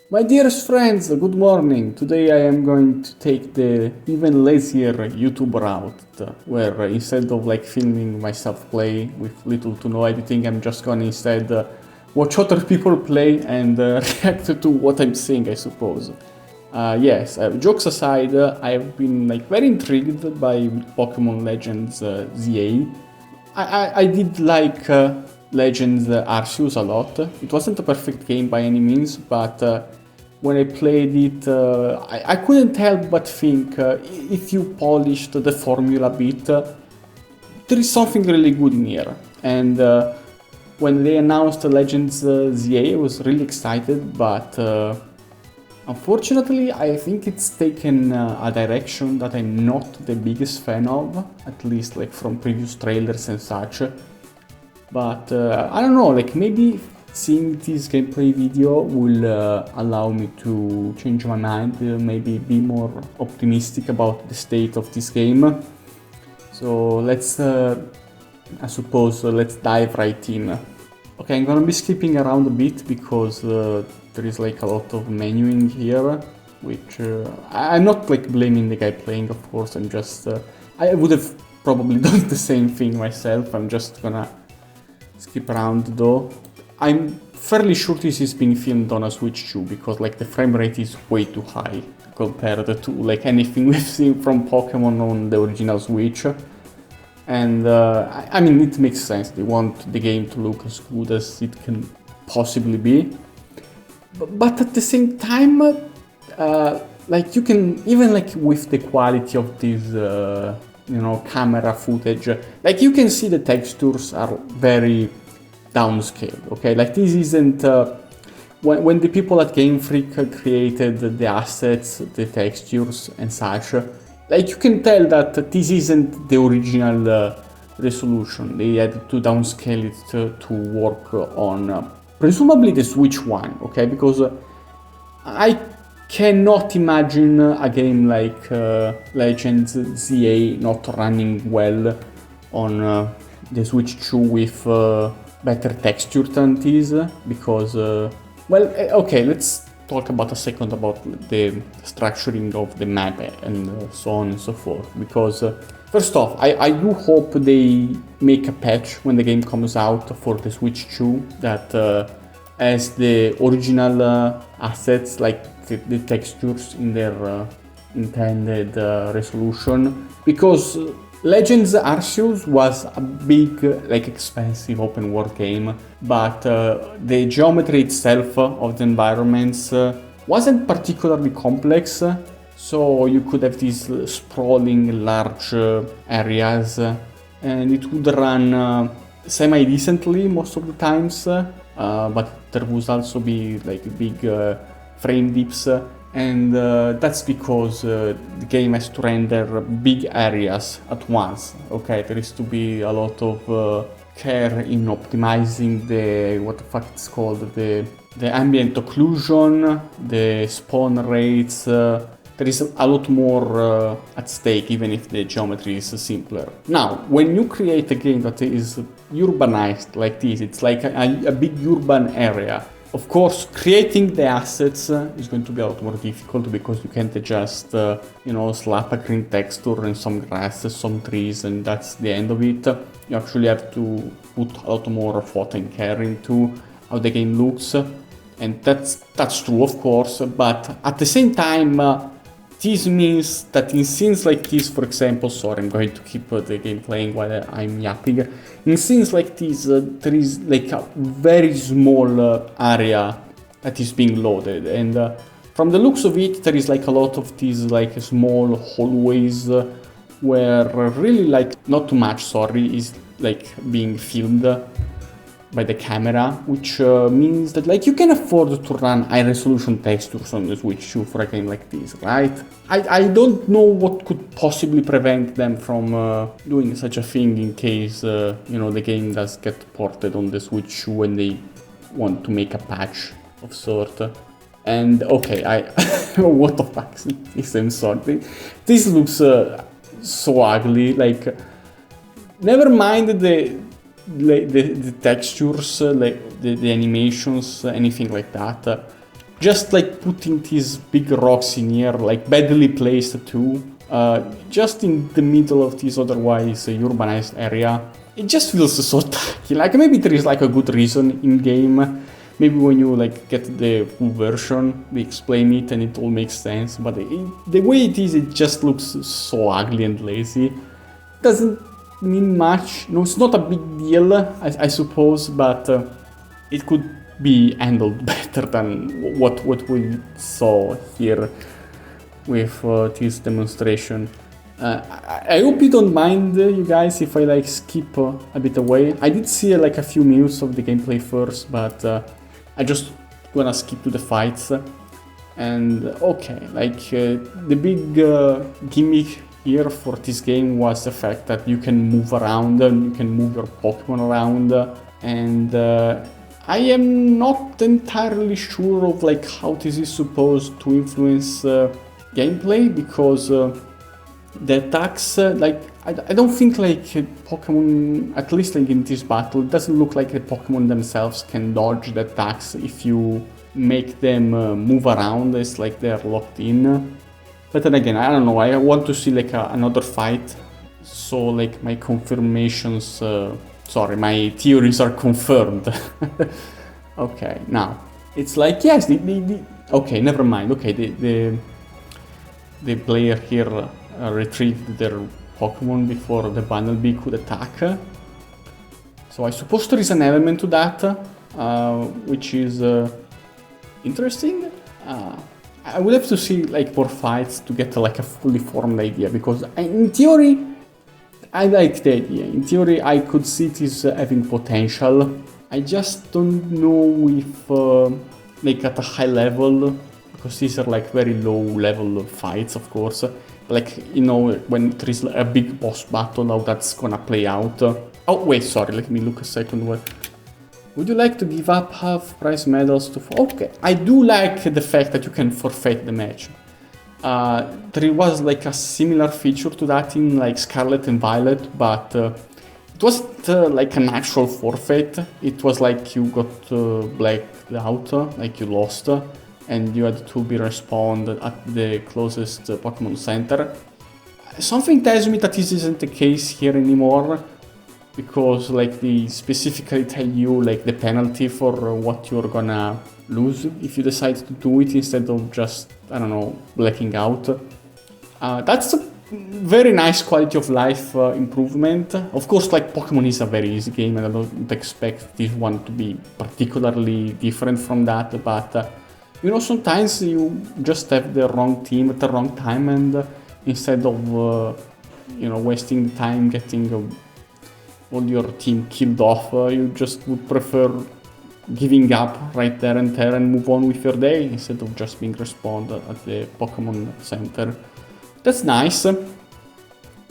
My dearest friends, good morning. Today I am going to take the even lazier YouTube route, where instead of filming myself play with little to no editing, I'm just gonna instead watch other people play and react to what I'm seeing, I suppose. Yes, jokes aside, I've been very intrigued by Pokemon Legends ZA. I did like Legends Arceus a lot. It wasn't a perfect game by any means, but when I played it, I couldn't help but think if you polished the formula a bit, there is something really good in here. And when they announced Legends ZA, I was really excited, but unfortunately, I think it's taken a direction that I'm not the biggest fan of, at least from previous trailers and such. But I don't know, maybe seeing this gameplay video will allow me to change my mind, maybe be more optimistic about the state of this game. So let's, I suppose, let's dive right in. Okay, I'm gonna be skipping around a bit because there is a lot of menuing here, which I'm not blaming the guy playing, of course. I'm just I would have probably done the same thing myself. I'm just gonna skip around though. I'm fairly sure this is being filmed on a Switch 2 because the frame rate is way too high compared to anything we've seen from Pokemon on the original Switch. And I mean, it makes sense. They want the game to look as good as it can possibly be. But at the same time, you can, even with the quality of this, camera footage, you can see the textures are very downscaled, okay? This isn't, when the people at Game Freak created the assets, the textures and such, you can tell that this isn't the original resolution. They had to downscale it to work on presumably the Switch 1, okay? Because I cannot imagine a game like Legends ZA not running well on the Switch 2 with better texture than this, because, okay, let's talk about a second about the structuring of the map and so on and so forth, because first off, I do hope they make a patch when the game comes out for the Switch 2 that has the original assets, the textures in their intended resolution, because Legends Arceus was a big, expensive open world game, but the geometry itself of the environments wasn't particularly complex, so you could have these sprawling large areas, and it would run semi-decently most of the times, but there would also be big frame dips. And that's because the game has to render big areas at once. Okay, there is to be a lot of care in optimizing the, what the fuck it's called, the ambient occlusion, the spawn rates. There is a lot more at stake, even if the geometry is simpler. Now, when you create a game that is urbanized like this, it's like a big urban area. Of course, creating the assets is going to be a lot more difficult because you can't just, slap a green texture and some grass, some trees, and that's the end of it. You actually have to put a lot more thought and care into how the game looks, and that's true, of course. But at the same time, this means that in scenes like this, for example, sorry, I'm going to keep the game playing while I'm yapping. In scenes like this, there is a very small area that is being loaded, and from the looks of it, there is a lot of these small hallways where really not too much, sorry, is being filmed by the camera, which means that you can afford to run high resolution textures on the Switch 2 for a game like this, right? I don't know what could possibly prevent them from doing such a thing in case the game does get ported on the Switch 2 when they want to make a patch of sort. And okay, what the fuck is this? I'm sorry. This looks so ugly. Never mind the textures, the animations, anything like that. just like putting these big rocks in here, like badly placed too, just in the middle of this otherwise urbanized area, it just feels so tacky. Like maybe there is like a good reason in game. Maybe when you like get the full version, they explain it and it all makes sense. But the way it is, it just looks so ugly and lazy. Doesn't mean much. No, it's not a big deal, I suppose, but it could be handled better than what we saw here with this demonstration. I hope you don't mind, you guys, if I like skip a bit away. I did see like a few minutes of the gameplay first, but I just gonna skip to the fights. And okay, like the big gimmick here for this game was the fact that you can move around and you can move your Pokemon around, and I am not entirely sure of like how this is supposed to influence gameplay, because the attacks, like I don't think like Pokemon, at least like in this battle, it doesn't look like the Pokemon themselves can dodge the attacks if you make them move around. It's like they're locked in. But then again, I don't know, I want to see like another fight, so like my confirmations, my theories are confirmed. Okay, now, it's like, yes, okay, never mind, okay, the player here retrieved their Pokemon before the Bunnelby could attack. So I suppose there is an element to that, which is interesting. I will have to see like more fights to get like a fully formed idea, because in theory, I like the idea. In theory, I could see this having potential. I just don't know if like at a high level, because these are like very low level fights, of course. Like, you know, when there is a big boss battle, how that's gonna play out. Oh wait, sorry, let me look a second. Would you like to give up half price medals to... Okay, I do like the fact that you can forfeit the match. There was like a similar feature to that in like Scarlet and Violet, but it wasn't like an actual forfeit. It was like you got blacked out, like you lost, and you had to be respawned at the closest Pokemon Center. Something tells me that this isn't the case here anymore, because like they specifically tell you like the penalty for what you're gonna lose if you decide to do it instead of just, I don't know, blacking out. That's a very nice quality of life improvement. Of course, like Pokemon is a very easy game and I don't expect this one to be particularly different from that, but you know, sometimes you just have the wrong team at the wrong time, and instead of you know, wasting the time getting all your team killed off, you just would prefer giving up right there and there and move on with your day instead of just being respawned at the Pokemon Center. That's nice.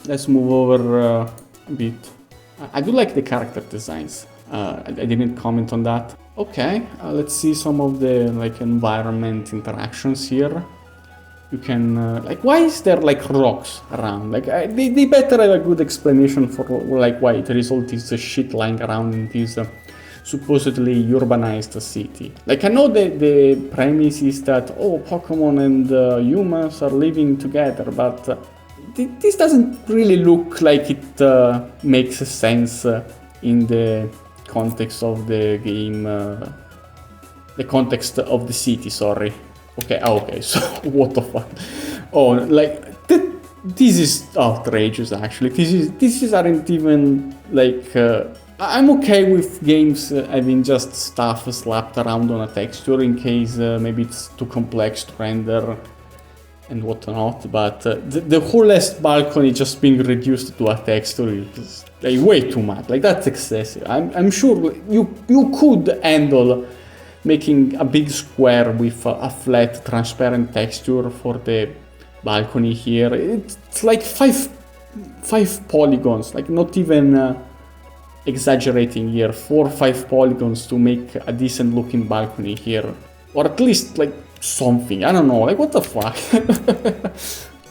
Let's move over a bit. I do like the character designs. I didn't comment on that. Okay, let's see some of the like environment interactions here. You can like, why is there like rocks around? Like they better have a good explanation for like why there is all this shit lying around in this supposedly urbanized city. Like, I know the premise is that, oh, Pokemon and humans are living together, but this doesn't really look like it makes sense in the context of the game, the context of the city, sorry. Okay, okay, so what the fuck? Oh, like, this is outrageous, actually. This aren't even, like, I'm okay with games having just stuff slapped around on a texture in case maybe it's too complex to render and whatnot, but the whole last balcony just being reduced to a texture is like, way too much. Like, that's excessive. I'm sure you could handle making a big square with a flat transparent texture for the balcony here. It's like five polygons, like not even exaggerating here, 4 or 5 polygons to make a decent looking balcony here, or at least like something. I don't know, like, what the fuck.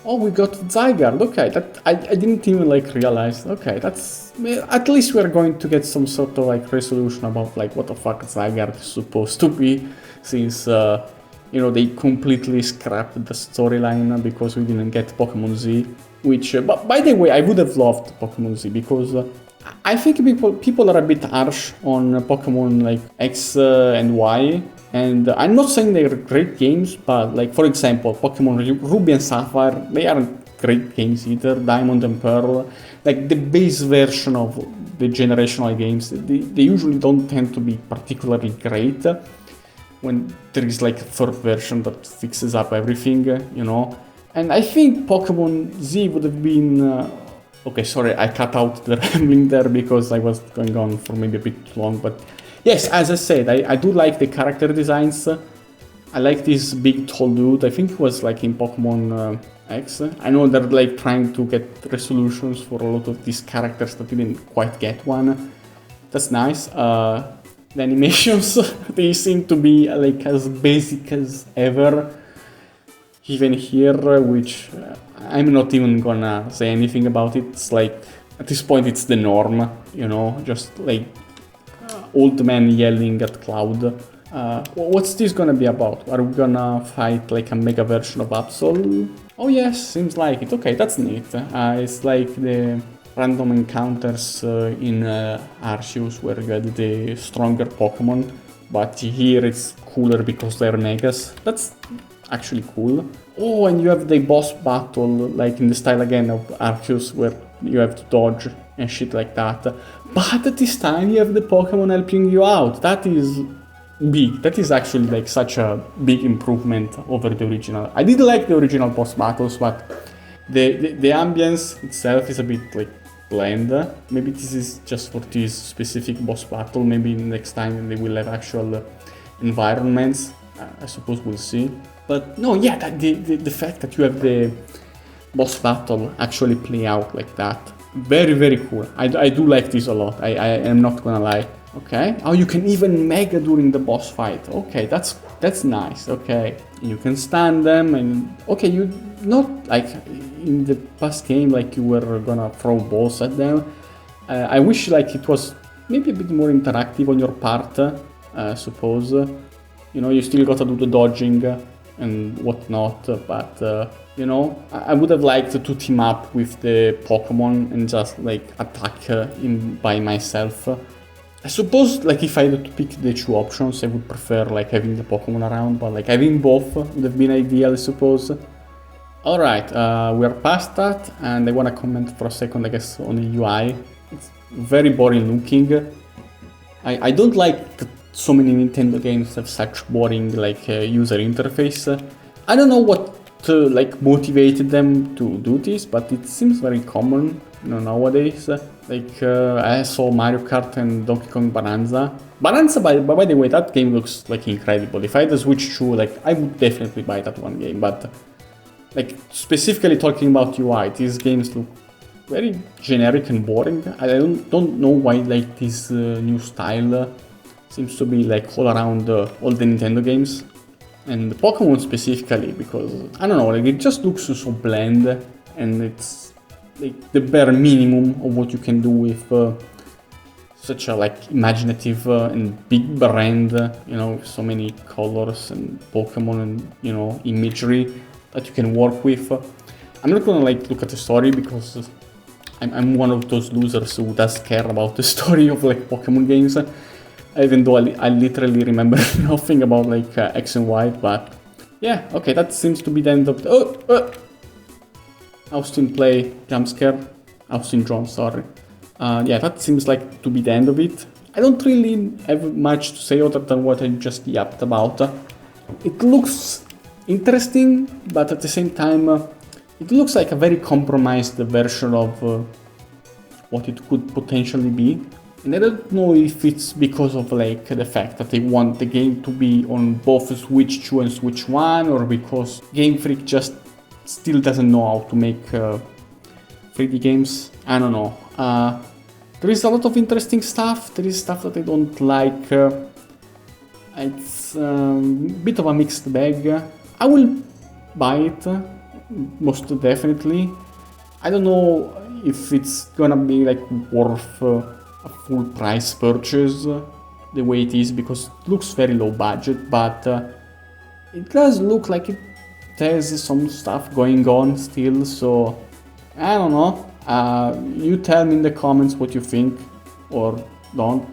Oh, we got Zygarde. Okay, that I didn't even like realize. Okay, that's, at least we're going to get some sort of like resolution about like what the fuck Zygarde is supposed to be, since you they completely scrapped the storyline because we didn't get Pokemon Z. Which, but by the way, I would have loved Pokemon Z because I think people are a bit harsh on Pokemon like X and Y. And I'm not saying they're great games, but like for example, Pokemon Ruby and Sapphire, they aren't great games either. Diamond and Pearl, like the base version of the generational games, they usually don't tend to be particularly great when there is like a third version that fixes up everything, And I think Pokemon Z would have been... okay, sorry, I cut out the rambling there because I was going on for maybe a bit too long, but yes, as I said, I do like the character designs. I like this big tall dude. I think it was like in Pokemon X. I know they're like trying to get resolutions for a lot of these characters that didn't quite get one. That's nice. The animations, they seem to be like as basic as ever. Even here, which I'm not even gonna say anything about it. It's like, at this point, it's the norm, just like old man yelling at Cloud. What's this gonna be about? Are we gonna fight like a mega version of Absol? Oh yes, seems like it. Okay, that's neat. It's like the random encounters in Arceus where you had the stronger Pokemon, but here it's cooler because they're megas. That's actually cool. Oh, and you have the boss battle, like in the style again of Arceus, where you have to dodge and shit like that. But at this time, you have the Pokemon helping you out. That is big. That is actually like such a big improvement over the original. I did like the original boss battles, but the ambience itself is a bit like bland. Maybe this is just for this specific boss battle. Maybe next time they will have actual environments. I suppose we'll see. But no, yeah, the fact that you have the boss battle actually play out like that, very, very cool. I do like this a lot. I am not gonna lie. Okay. Oh, you can even mega during the boss fight. Okay, that's nice. Okay, you can stand them, and okay, you not like in the past game like you were gonna throw balls at them. I wish like it was maybe a bit more interactive on your part. Suppose you still gotta do the dodging and whatnot, but I would have liked to team up with the Pokemon and just like attack him by myself. I suppose like if I had to pick the two options, I would prefer like having the Pokemon around, but like having both would have been ideal, I suppose. Alright, we are past that, and I want to comment for a second, I guess, on the UI. It's very boring looking. I don't like that so many Nintendo games have such boring like user interface. I don't know what like motivated them to do this, but it seems very common nowadays. Like I saw Mario Kart and Donkey Kong Bonanza. Bonanza, by the way, that game looks like incredible. If I had to switch to, like, I would definitely buy that one game. But like specifically talking about UI, these games look very generic and boring. I don't know why like this new style seems to be like all around all the Nintendo games, and Pokemon specifically, because I don't know, like it just looks so bland, and it's like the bare minimum of what you can do with such a like imaginative and big brand, so many colors and Pokemon and imagery that you can work with. I'm not gonna like look at the story because I'm one of those losers who does care about the story of like Pokemon games. Even though I literally remember nothing about like X and Y, but yeah, okay, that seems to be the end of the... Austin play, jump scare, Austin drawn, sorry. Yeah, that seems like to be the end of it. I don't really have much to say other than what I just yapped about. It looks interesting, but at the same time, it looks like a very compromised version of what it could potentially be. And I don't know if it's because of like the fact that they want the game to be on both Switch 2 and Switch 1, or because Game Freak just still doesn't know how to make 3D games. I don't know. There is a lot of interesting stuff. There is stuff that I don't like. It's a bit of a mixed bag. I will buy it, most definitely. I don't know if it's gonna be like worth a full price purchase the way it is, because it looks very low budget, but it does look like it there's some stuff going on still, so I don't know. You tell me in the comments what you think, or don't.